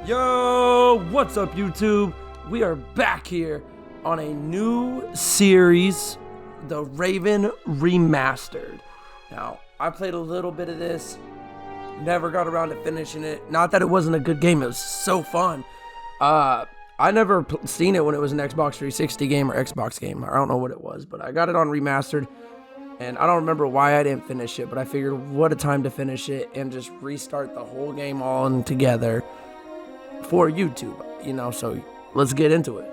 Yo, what's up YouTube? We are back here on a new series, the Raven Remastered. Now, I played a little bit of this, never got around to finishing it. Not that it wasn't a good game, it was so fun. I never seen it when it was an Xbox 360 game or Xbox game. I don't know what it was, but I got it on Remastered. And I don't remember why I didn't finish it, but I figured what a time to finish it and just restart the whole game all in together for YouTube, you know, so let's get into it.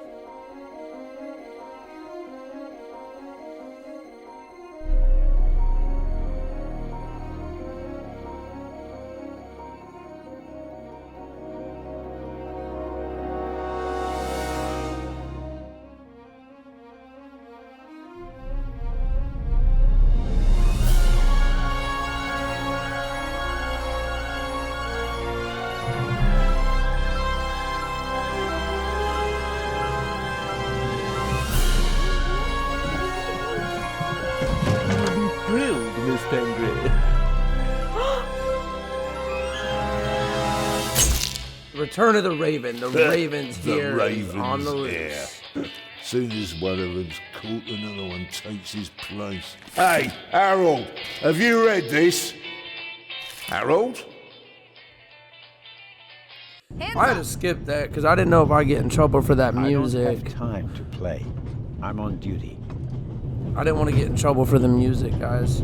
Return of the Raven. The Raven's here. Raven's on the here. loose. Soon as one of them's caught, another one takes his place. Hey, Harold, have you read this? Harold? I had to skip that because I didn't know if I get in trouble for that music. I don't have time to play. I'm on duty. I didn't want to get in trouble for the music, guys.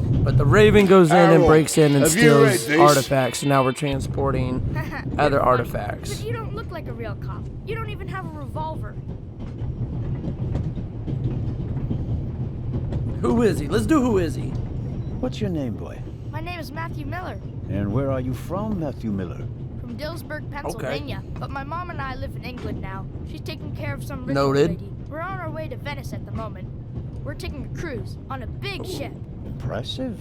But the Raven goes in and breaks in and steals artifacts, so now we're transporting other artifacts. But you don't look like a real cop. You don't even have a revolver. Who is he? Let's do who is he? What's your name, boy? My name is Matthew Miller, And where are you from, Matthew Miller? from Dillsburg, Pennsylvania. But my mom and I live in England now. She's taking care of some rich Noted. lady. We're on our way to Venice at the moment. We're taking a cruise on a big ship. Impressive.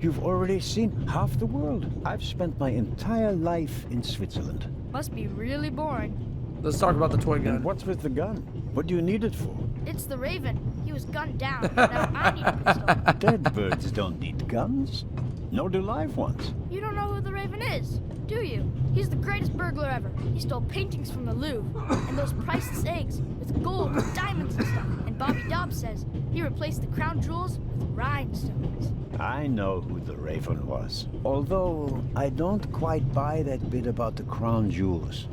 You've already seen half the world. I've spent my entire life in Switzerland. Must be really boring. Let's talk about the toy And gun. what's with the gun? What do you need it for? It's the Raven. He was gunned down. Now I need a pistol. Dead birds don't need guns. Nor do live ones. You don't know who the Raven is, do you? He's the greatest burglar ever. He stole paintings from the Louvre and those priceless eggs with gold and diamonds and stuff. And Bobby Dobbs says he replaced the crown jewels with rhinestones. I know who the Raven was. Although I don't quite buy that bit about the crown jewels.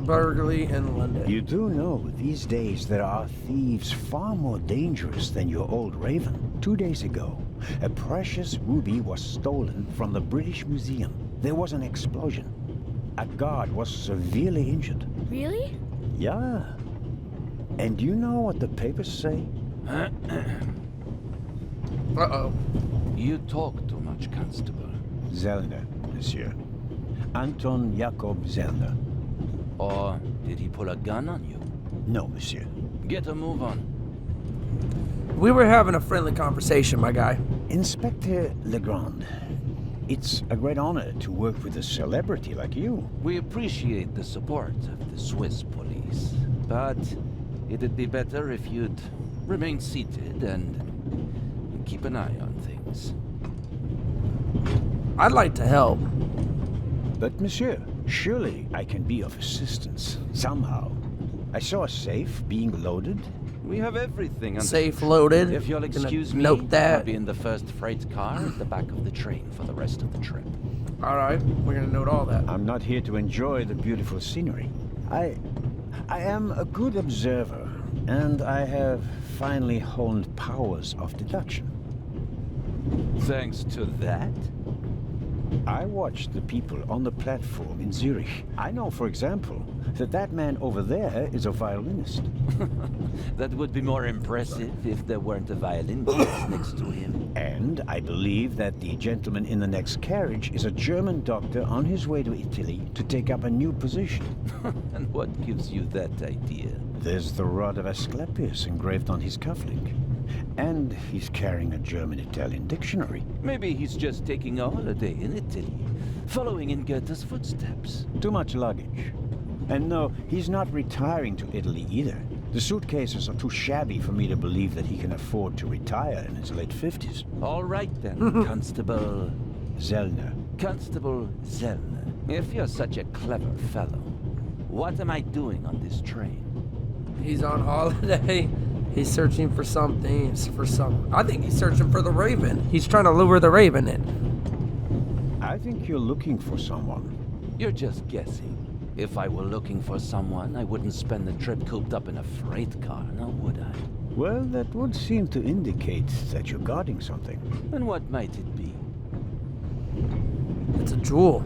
Burglary in London. You do know these days there are thieves far more dangerous than your old Raven. 2 days ago, a precious ruby was stolen from the British Museum. There was an explosion. A guard was severely injured. Really? Yeah. And you know what the papers say? Uh-oh. You talk too much, Constable. Zellner, monsieur. Anton Jakob Zellner. Or did he pull a gun on you? No, monsieur. Get a move on. We were having a friendly conversation, my guy. Inspector Legrand, it's a great honor to work with a celebrity like you. We appreciate the support of the Swiss police, but it'd be better if you'd remain seated and keep an eye on things. I'd like to help. But monsieur, surely I can be of assistance, somehow. I saw a safe being loaded. We have everything under Safe loaded. If you'll Gonna excuse me, note I'll that. be in the first freight car at the back of the train for the rest of the trip. All right, we're gonna note all that. I'm not here to enjoy the beautiful scenery. I am a good observer, and I have finally honed powers of deduction. Thanks to that? I watched the people on the platform in Zurich. I know, for example, that man over there is a violinist. That would be more impressive if there weren't a violin case next to him. And I believe that the gentleman in the next carriage is a German doctor on his way to Italy to take up a new position. And what gives you that idea? There's the rod of Asclepius engraved on his cufflink. And he's carrying a German-Italian dictionary. Maybe he's just taking a holiday in Italy, following in Goethe's footsteps. Too much luggage. And no, he's not retiring to Italy either. The suitcases are too shabby for me to believe that he can afford to retire in his late 50s. All right then, Constable Zellner. Constable Zellner. If you're such a clever fellow, what am I doing on this train? He's on holiday. He's searching for something. I think he's searching for the Raven. He's trying to lure the Raven in. I think you're looking for someone. You're just guessing. If I were looking for someone, I wouldn't spend the trip cooped up in a freight car, now would I? Well, that would seem to indicate that you're guarding something. And what might it be? It's a jewel.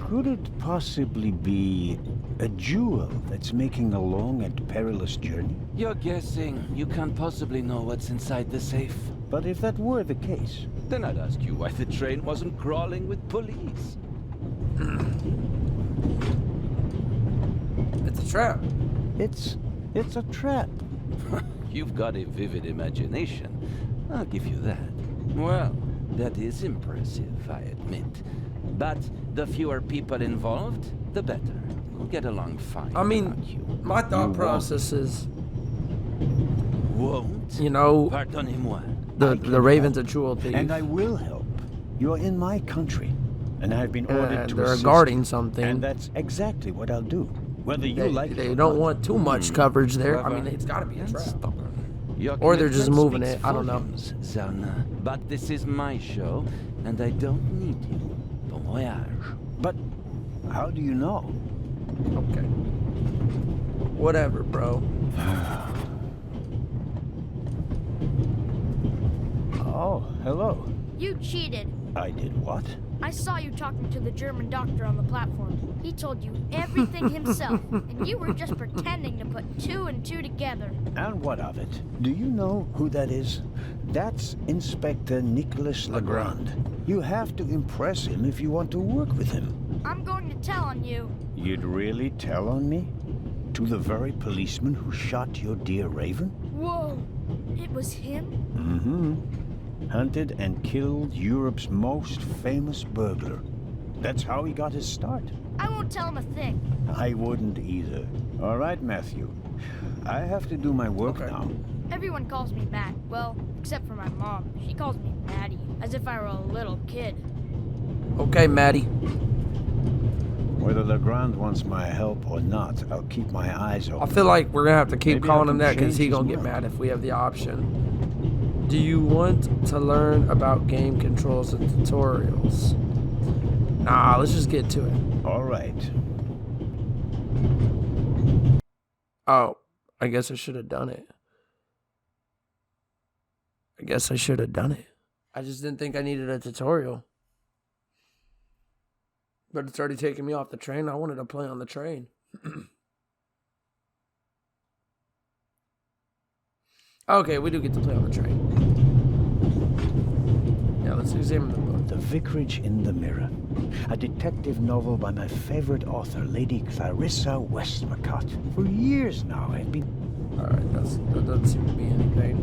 Could it possibly be a jewel that's making a long and perilous journey? You're guessing. You can't possibly know what's inside the safe. But if that were the case... Then I'd ask you why the train wasn't crawling with police. It's a trap. It's a trap. You've got a vivid imagination. I'll give you that. Well, that is impressive, I admit. But the fewer people involved, the better. We'll get along fine. I mean, without you. my thought process is, Won't? you know, Pardonnez-moi. the Raven's a jewel thief. And I will help. You're in my country, and I've been ordered to they're assist. guarding something. And that's exactly what I'll do. Whether you like it They or don't not. want too much coverage there. I mean, it's got to be a trap. Or they're just moving it. I don't know. Zana. But this is my show, and I don't need you. Bon voyage. But how do you know? Okay. Whatever, bro. Oh, hello. You cheated. I did what? I saw you talking to the German doctor on the platform. He told you everything himself, and you were just pretending to put two and two together. And what of it? Do you know who that is? That's Inspector Nicholas Legrand. You have to impress him if you want to work with him. I'm going to tell on you. You'd really tell on me? To the very policeman who shot your dear Raven? Whoa, it was him? Mm-hmm. Hunted and killed Europe's most famous burglar. That's how he got his start. I won't tell him a thing. I wouldn't either. All right, Matthew. I have to do my work now. Everyone calls me Matt. Well, except for my mom. She calls me Maddie, as if I were a little kid. Okay, Maddie. Whether Legrand wants my help or not, I'll keep my eyes open. I feel like we're gonna have to keep Maybe calling I him can that because change he gonna his get mind. mad if we have the option. Do you want to learn about game controls and tutorials? Nah, let's just get to it. All right. Oh, I guess I should have done it. I just didn't think I needed a tutorial. But it's already taken me off the train. I wanted to play on the train. Okay, we do get to play on the train. Yeah, let's examine the book. The Vicarage in the Mirror. A detective novel by my favorite author, Lady Clarissa Westmacott. For years now, I've been... Alright, that doesn't seem to be anything.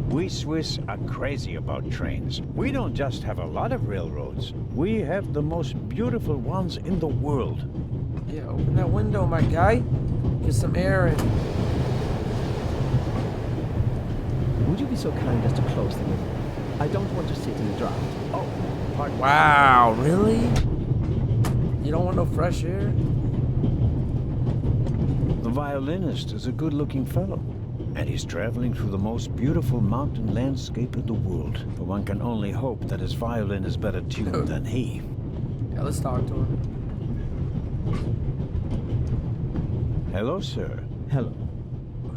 We Swiss are crazy about trains. We don't just have a lot of railroads. We have the most beautiful ones in the world. Yeah, open that window, my guy. Get some air in. Would you be so kind as to close the window? I don't want to sit in the draft. Oh, pardon. Wow, really? You don't want no fresh air? The violinist is a good-looking fellow. And he's traveling through the most beautiful mountain landscape in the world. But one can only hope that his violin is better tuned than he. Yeah, let's talk to him. Hello, sir. Hello.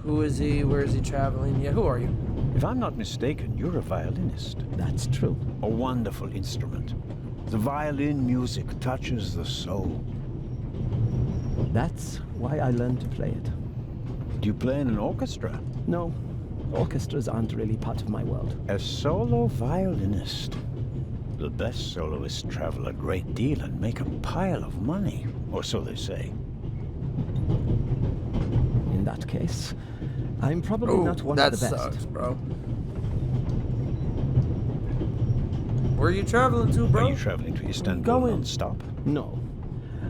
Who is he? Where is he traveling? Yeah, who are you? If I'm not mistaken, you're a violinist. That's true. A wonderful instrument. The violin music touches the soul. That's why I learned to play it. Do you play in an orchestra? No, orchestras aren't really part of my world. A solo violinist. The best soloists travel a great deal and make a pile of money. Or so they say. In that case, I'm probably not one that of the best. sucks, bro. Where are you traveling to, bro? Are you traveling to Istanbul going? non-stop? No.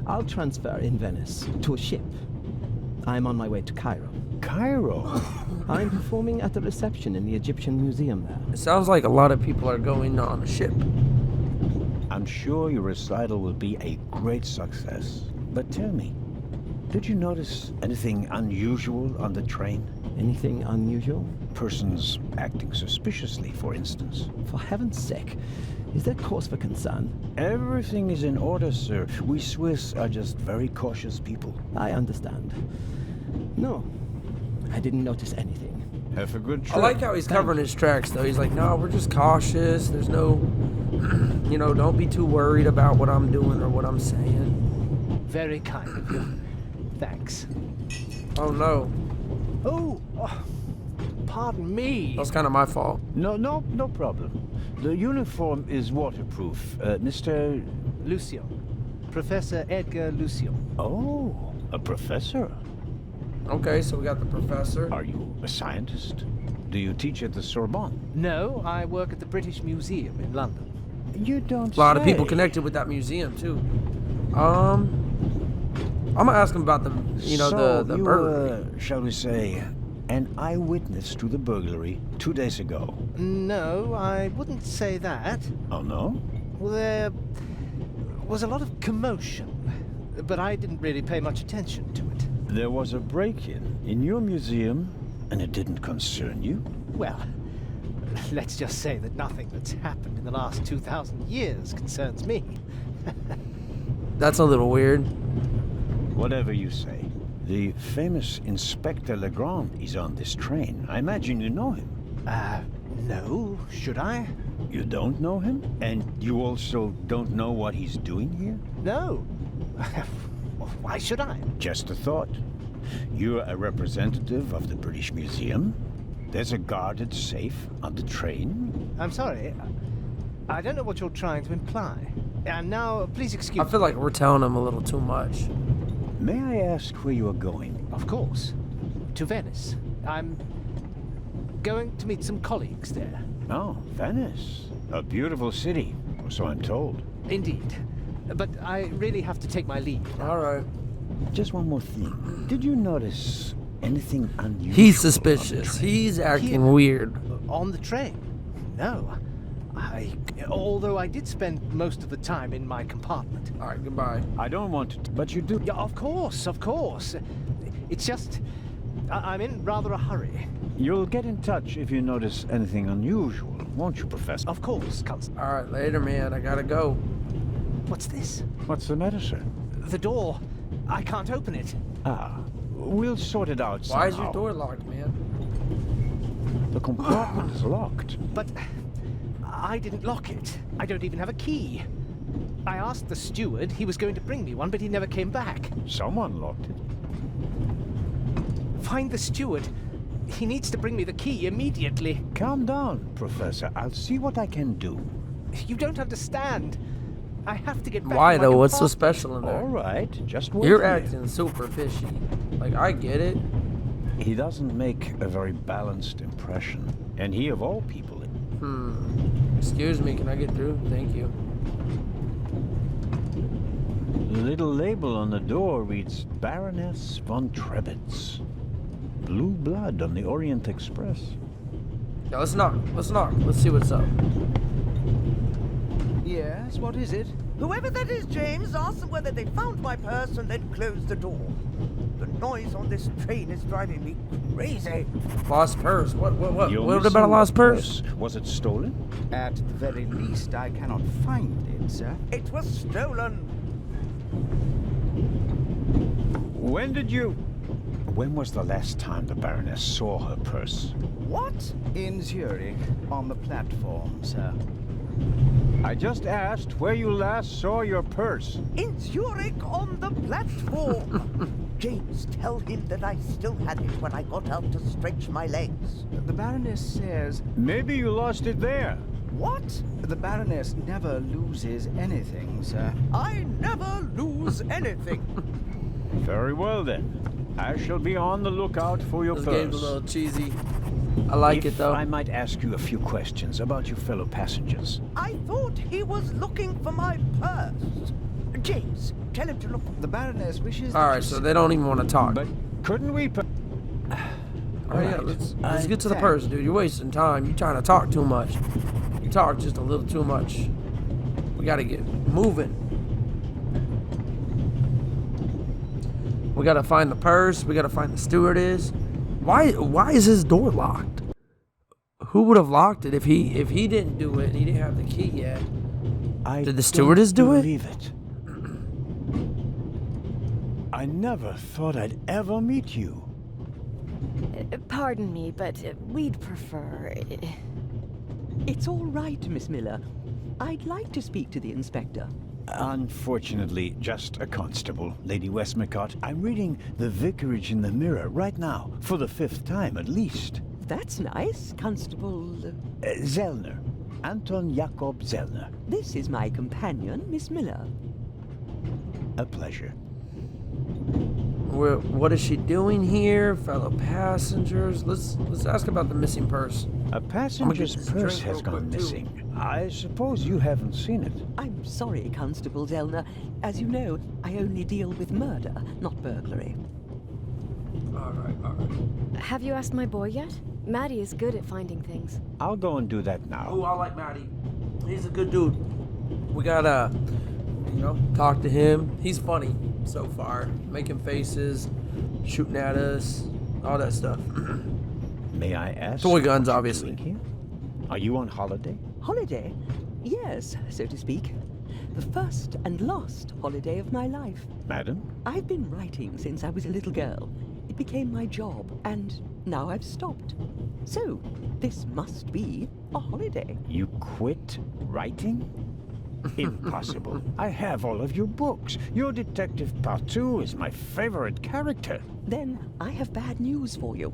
I'll transfer in Venice to a ship. I'm on my way to Cairo. Cairo? I'm performing at the reception in the Egyptian Museum there. It sounds like a lot of people are going on a ship. I'm sure your recital will be a great success. But tell me, did you notice anything unusual on the train? Anything unusual? Persons acting suspiciously, for instance. For heaven's sake, is there cause for concern? Everything is in order, sir. We Swiss are just very cautious people. I understand. No, I didn't notice anything. Have a good trip. I like how he's covering his tracks, though. He's like, no, we're just cautious. There's no, you know, don't be too worried about what I'm doing or what I'm saying. Very kind of you. Thanks. Oh, no. Oh, pardon me. That's kind of my fault. No problem. The uniform is waterproof. Mr. Lucio. Professor Edgar Lucio. Oh, a professor. Okay, so we got the professor. Are you a scientist? Do you teach at the Sorbonne? No, I work at the British Museum in London. You don't A lot of say. people connected with that museum, too. I'm gonna ask him about the, you know, So the you burglary. were, shall we say, an eyewitness to the burglary 2 days ago. No, I wouldn't say that. Oh, no? Well, there was a lot of commotion, but I didn't really pay much attention to it. There was a break-in in your museum, and it didn't concern you? Well, let's just say that nothing that's happened in the last 2,000 years concerns me. That's a little weird. Whatever you say. The famous Inspector Legrand is on this train. I imagine you know him. No, should I? You don't know him? And you also don't know what he's doing here? No. Why should I? Just a thought. You're a representative of the British Museum. There's a guarded safe on the train. I'm sorry. I don't know what you're trying to imply. And now, please excuse I feel like we're telling him a little too much. May I ask where you are going? Of course. To Venice. I'm going to meet some colleagues there. Oh, Venice. A beautiful city, or so I'm told. Indeed. But I really have to take my leave now. All right. Just one more thing. Did you notice anything unusual? He's on the suspicious. train? He's acting Here? weird. On the train? No. Although I did spend most of the time in my compartment. All right, goodbye. I don't want to, but you do. Yeah, of course, of course. It's just, I'm in rather a hurry. You'll get in touch if you notice anything unusual, won't you, Professor? Of course, Constable. All right, later, man. I gotta go. What's this? What's the matter, sir? The door. I can't open it. Ah, we'll sort it out somehow. Why is your door locked, man? The compartment is locked. But I didn't lock it. I don't even have a key. I asked the steward. He was going to bring me one, but he never came back. Someone locked it. Find the steward. He needs to bring me the key immediately. Calm down, Professor. I'll see what I can do. You don't understand. I have to get back Why to my though? What's so compartment. special in there? All right, just wait. You're here. acting super fishy. Like, I get it. He doesn't make a very balanced impression. And he, of all people... Excuse me, can I get through? Thank you. The little label on the door reads Baroness von Trebitz. Blue blood on the Orient Express. Yeah, let's knock. Let's knock. Let's see what's up. Yes, what is it? Whoever that is, James, ask them whether they found my purse and then closed the door. The noise on this train is driving me crazy. Lost purse. What You're about a missing lost the purse? Was it stolen? At the very least, I cannot find it, sir. It was stolen. When was the last time the Baroness saw her purse? What? In Zurich, on the platform, sir. I just asked where you last saw your purse. In Zurich on the platform. James, tell him that I still had it when I got out to stretch my legs. The Baroness says... Maybe you lost it there. What? The Baroness never loses anything, sir. I never lose anything. Very well then. I shall be on the lookout for your This purse. game's a little cheesy. I like it though. I might ask you a few questions about your fellow passengers. I thought he was looking for my purse. James, tell him to look. The Baroness wishes... All right, so they don't even want to talk. But couldn't we... Oh yeah, let's get to the purse, dude. You're wasting time. You're trying to talk too much. You talk just a little too much. We gotta get moving. We gotta find the purse. We gotta find the stewardess. Why is his door locked? Who would have locked it if he didn't do it and he didn't have the key yet? Did the stewardess do it? Believe it. I never thought I'd ever meet you. Pardon me, but we'd prefer... It's all right, Miss Miller. I'd like to speak to the inspector. Unfortunately, just a constable, Lady Westmacott. I'm reading The Vicarage in the Mirror right now, for the 5th time at least. That's nice, Constable... Zellner. Anton Jakob Zellner. This is my companion, Miss Miller. A pleasure. What is she doing here, fellow passengers? Let's ask about the missing purse. A passenger's purse has gone missing. I suppose you haven't seen it. I'm sorry, Constable Zellner. As you know, I only deal with murder, not burglary. All right. Have you asked my boy yet? Maddie is good at finding things. I'll go and do that now. Oh, I like Matty. He's a good dude. We gotta, talk to him. He's funny so far, making faces, shooting at us, all that stuff. May I ask? Toy guns, what you're obviously. doing here? Are you on holiday? Holiday? Yes, so to speak. The first and last holiday of my life. Madam? I've been writing since I was a little girl. It became my job, and now I've stopped. So, this must be a holiday. You quit writing? Impossible. I have all of your books. Your Detective Partout is my favorite character. Then I have bad news for you.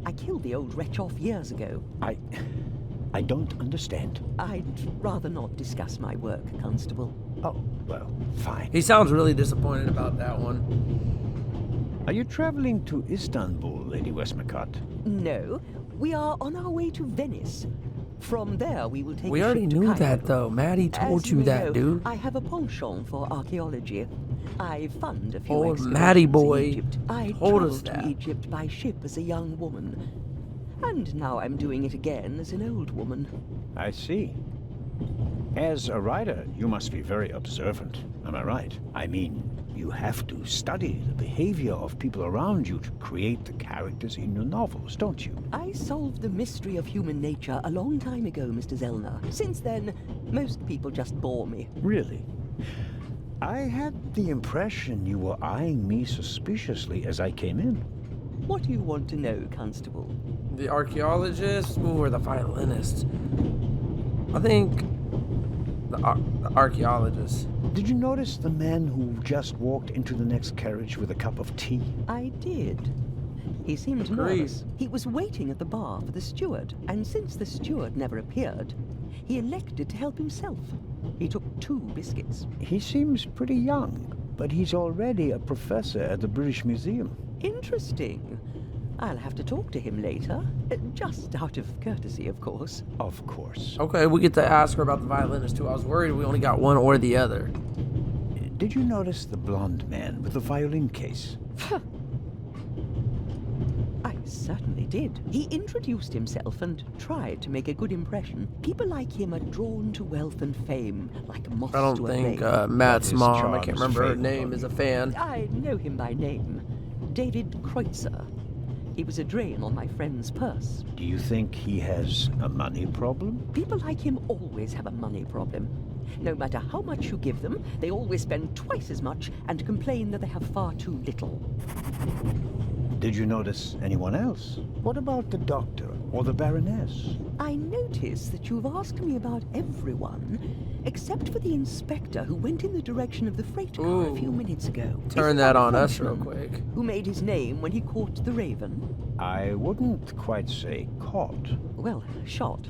I killed the old wretch off years ago. I don't understand. I'd rather not discuss my work, Constable. Oh, well, fine. He sounds really disappointed about that one. Are you traveling to Istanbul, Lady Westmacott? No, we are on our way to Venice. From there, we will take. We a already ship to knew Cairo. that, though. Maddie told As you may that, know, dude. I have a penchant for archaeology. I fund a few Oh, expeditions Maddie in boy Egypt. I told us traveled that. to Egypt by ship as a young woman, and now I'm doing it again as an old woman. I see. As a writer, you must be very observant. Am I right? I mean, you have to study the behavior of people around you to create the characters in your novels, don't you? I solved the mystery of human nature a long time ago, Mr. Zellner. Since then, most people just bore me. Really? I had the impression you were eyeing me suspiciously as I came in. What do you want to know, Constable? The archaeologist or the violinist? I think the archaeologist. Did you notice the man who just walked into the next carriage with a cup of tea? I did. He seemed nervous. He was waiting at the bar for the steward, and since the steward never appeared, he elected to help himself. He took 2 biscuits. He seems pretty young, but he's already a professor at the British Museum. Interesting. I'll have to talk to him later. Just out of courtesy, of course. Of course. Okay, we get to ask her about the violinist too. I was worried we only got one or the other. Did you notice the blonde man with the violin case? I certainly did. He introduced himself and tried to make a good impression. People like him are drawn to wealth and fame, like moths I don't to a think flame. Matt's His mom, I charm can't is remember her fabled name, on is a you. fan. I know him by name. David Kreutzer. He was a drain on my friend's purse. Do you think he has a money problem? People like him always have a money problem. No matter how much you give them, they always spend twice as much and complain that they have far too little. Did you notice anyone else? What about the doctor or the Baroness? I notice that you've asked me about everyone, except for the inspector who went in the direction of the freight car a few minutes ago. Turn Isn't that a on us real Frenchman quick. Who made his name when he caught the Raven? I wouldn't quite say caught. Well, shot.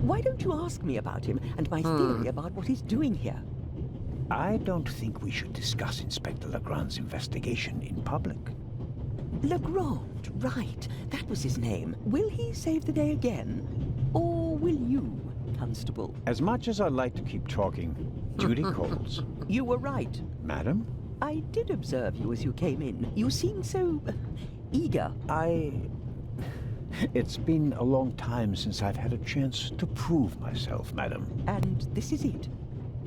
Why don't you ask me about him and my theory about what he's doing here? I don't think we should discuss Inspector Legrand's investigation in public. Legrand, right. That was his name. Will he save the day again? Or will you, Constable? As much as I'd like to keep talking, duty calls. You were right. Madam? I did observe you as you came in. You seemed so eager. It's been a long time since I've had a chance to prove myself, madam. And this is it?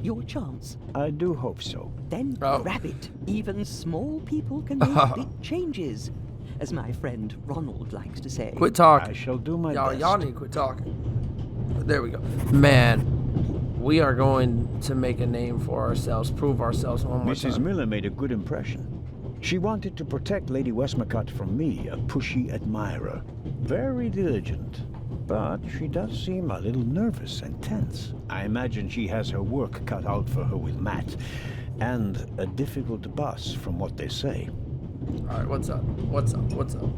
Your chance? I do hope so. Then grab it. Even small people can make big changes, as my friend Ronald likes to say. Quit talking. I shall do my best. Y'all need to quit talking. There we go. Man, we are going to make a name for ourselves, prove ourselves one more time. Mrs. Miller made a good impression. She wanted to protect Lady Westmacott from me, a pushy admirer. Very diligent. But she does seem a little nervous and tense. I imagine she has her work cut out for her with Matt. And a difficult boss, from what they say. Alright, what's up? What's up? What's up?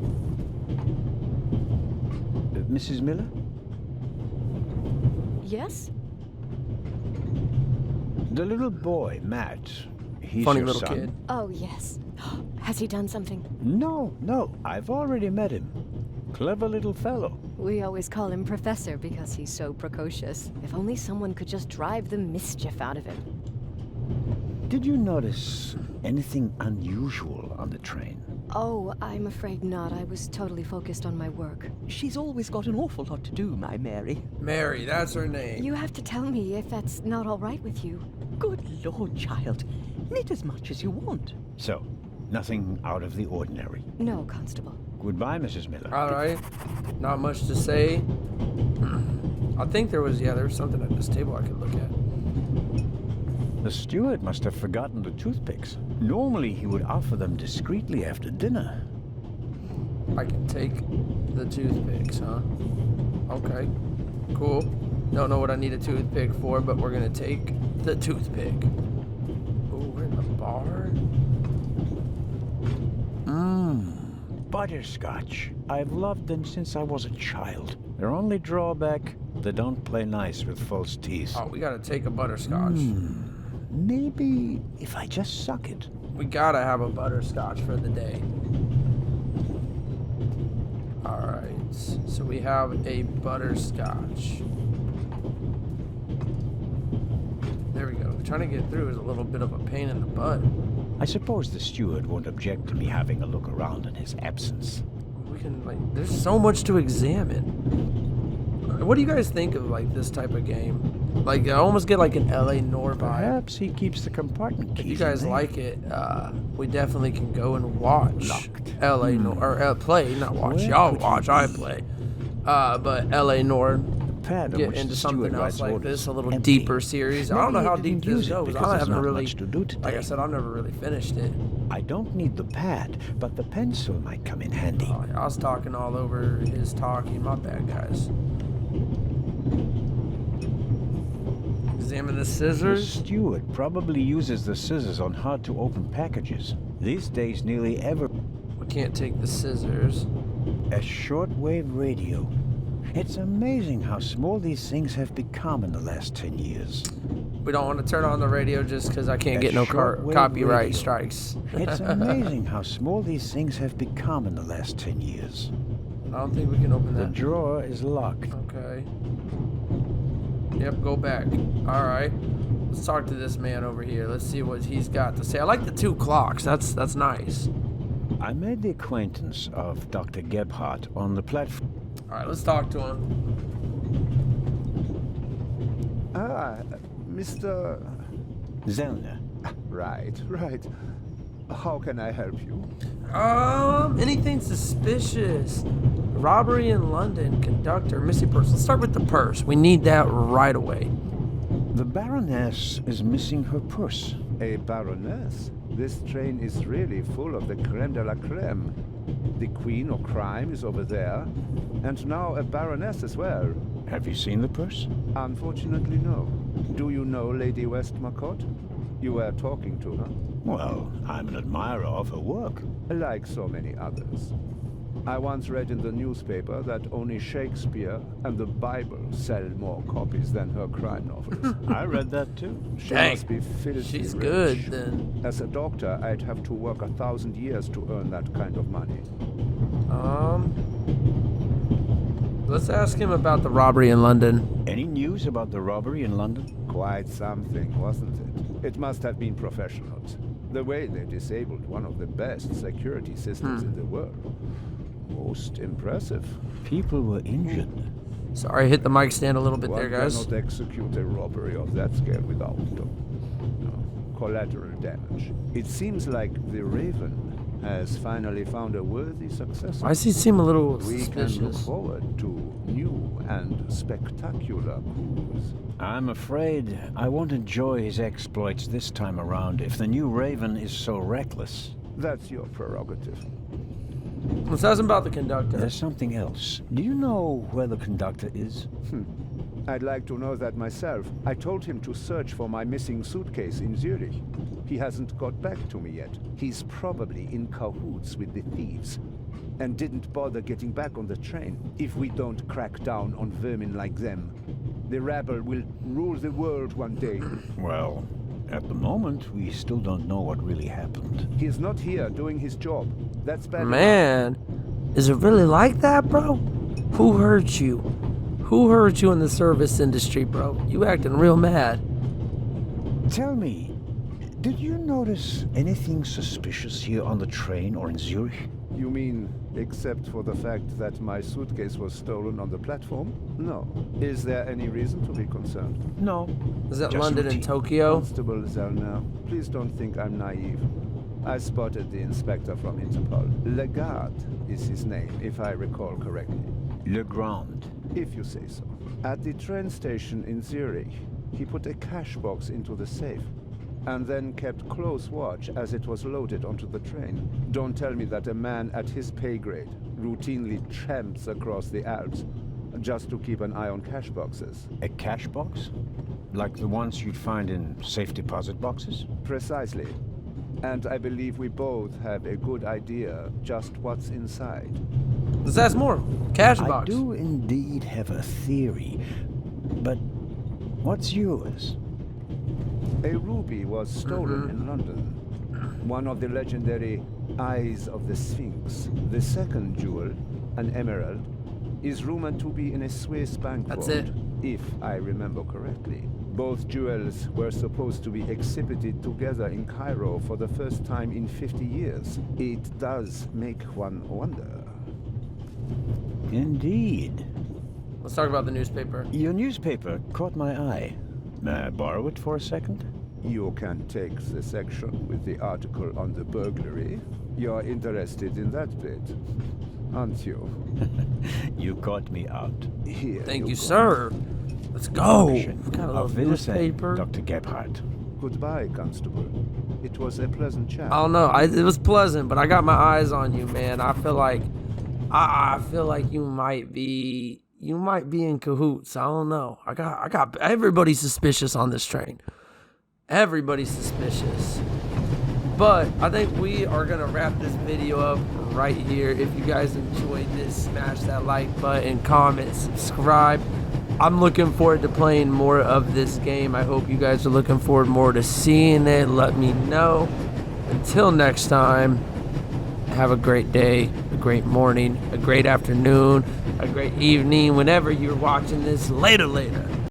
Mrs. Miller? Yes? The little boy, Matt. He's Funny your little son? kid. Oh, yes. Has he done something? No. I've already met him. Clever little fellow. We always call him Professor because he's so precocious. If only someone could just drive the mischief out of him. Did you notice anything unusual on the train? Oh, I'm afraid not. I was totally focused on my work. She's always got an awful lot to do, my Mary. Mary, that's her name. You have to tell me if that's not all right with you. Good Lord, child. Knit as much as you want. So, nothing out of the ordinary. No, Constable. Goodbye, Mrs. Miller. Alright. Not much to say. I think there was something at this table I could look at. The steward must have forgotten the toothpicks. Normally, he would offer them discreetly after dinner. I can take the toothpicks, huh? Okay. Cool. Don't know what I need a toothpick for, but we're gonna take the toothpick. Oh, we're in the bar? Butterscotch. I've loved them since I was a child. Their only drawback, they don't play nice with false teeth. Oh, we gotta take a butterscotch. Maybe if I just suck it. We gotta have a butterscotch for the day. Alright, so we have a butterscotch. There we go. Trying to get through is a little bit of a pain in the butt. I suppose the steward won't object to me having a look around in his absence. We can, there's so much to examine. What do you guys think of, this type of game? I almost get, an LA Noire vibe. Perhaps he keeps the compartment keys. If you guys in there. like it, we definitely can go and watch LA Noire, or play, not watch. Where Y'all could he watch, I be? play. But LA Noire, Pad on get which into the something steward else writes like orders. this, a little Empty. deeper series. I Maybe don't know he how didn't deep this use it goes. because I there's haven't not really, much to do today. like I said, I've never really finished it. I don't need the pad, but the pencil might come in handy. Oh, I was talking all over his talking. My bad, guys. Examine the The scissors. steward probably uses the scissors on hard-to-open packages. These days, nearly ever We can't take the scissors. a shortwave radio. It's amazing how small these things have become in the last 10 years. We don't want to turn on the radio just because I can't get no shortwave copyright radio. strikes. It's amazing how small these things have become in the last 10 years. I don't think we can open The that. drawer is locked. Okay. Yep, go back. All right. Let's talk to this man over here. Let's see what he's got to say. I like the 2 clocks. That's nice. I made the acquaintance of Dr. Gebhardt on the platform. All right, let's talk to him. Ah, Mr. Zellner. Right. How can I help you? Anything suspicious? Robbery in London, conductor, missing person. Let's start with the purse. We need that right away. The Baroness is missing her purse. A baroness? This train is really full of the creme de la creme. The queen of crime is over there, and now a baroness as well. Have you seen the purse? Unfortunately, no. Do you know Lady Westmacott? You were talking to her. Well, I'm an admirer of her work. Like so many others. I once read in the newspaper that only Shakespeare and the Bible sell more copies than her crime novels. I read that too. She Dang. must be filthy She's rich. good, then. As a doctor, I'd have to work 1,000 years to earn that kind of money. Let's ask him about the robbery in London. Any news about the robbery in London? Quite something, wasn't it? It must have been professionals. The way they disabled one of the best security systems in the world. Most impressive. People were injured. Sorry, I hit the mic stand a little bit there, One guys. cannot execute a robbery of that scale without collateral damage. It seems like the Raven has finally found a worthy successor. Why does he seem a little We can look suspicious? forward to new and spectacular coups. I'm afraid I won't enjoy his exploits this time around if the new Raven is so reckless. That's your prerogative. Let's ask him about the conductor. There's something else. Do you know where the conductor is? I'd like to know that myself. I told him to search for my missing suitcase in Zurich. He hasn't got back to me yet. He's probably in cahoots with the thieves and didn't bother getting back on the train. If we don't crack down on vermin like them, the rabble will rule the world one day. Well, at the moment, we still don't know what really happened. He's not here doing his job. That's bad. Man, is it really like that, bro? Who hurt you? Who hurt you in the service industry, bro? You acting real mad. Tell me, did you notice anything suspicious here on the train or in Zurich? You mean, except for the fact that my suitcase was stolen on the platform? No. Is there any reason to be concerned? No. Is that Just London and routine. Tokyo? Constable Zellner, please don't think I'm naive. I spotted the inspector from Interpol. Legarde is his name, if I recall correctly. Legrand. If you say so. At the train station in Zurich, he put a cash box into the safe, and then kept close watch as it was loaded onto the train. Don't tell me that a man at his pay grade routinely tramps across the Alps just to keep an eye on cash boxes. A cash box? Like the ones you'd find in safe deposit boxes? Precisely. And I believe we both have a good idea just what's inside. Let's ask more. Cash I box. do indeed have a theory, but what's yours? A ruby was stolen in London. One of the legendary Eyes of the Sphinx. The second jewel, an emerald, is rumored to be in a Swiss bank That's vault, it. if I remember correctly. Both jewels were supposed to be exhibited together in Cairo for the first time in 50 years. It does make one wonder. Indeed. Let's talk about the newspaper. Your newspaper caught my eye. May I borrow it for a second? You can take the section with the article on the burglary. You're interested in that bit, aren't you? You caught me out. Here Thank you, go. sir. Let's go. Mission. Got a Auf little Wiedersehen, newspaper. Dr. Gebhardt. Goodbye, Constable. It was a pleasant chat. I don't know. It was pleasant, but I got my eyes on you, man. I feel like, I feel like you might be in cahoots. I don't know. I got everybody's suspicious on this train. Everybody's suspicious. But I think we are gonna wrap this video up right here. If you guys enjoyed this, smash that like button, comment, subscribe. I'm looking forward to playing more of this game. I hope you guys are looking forward more to seeing it. Let me know. Until next time, have a great day, a great morning, a great afternoon, a great evening, whenever you're watching this. Later.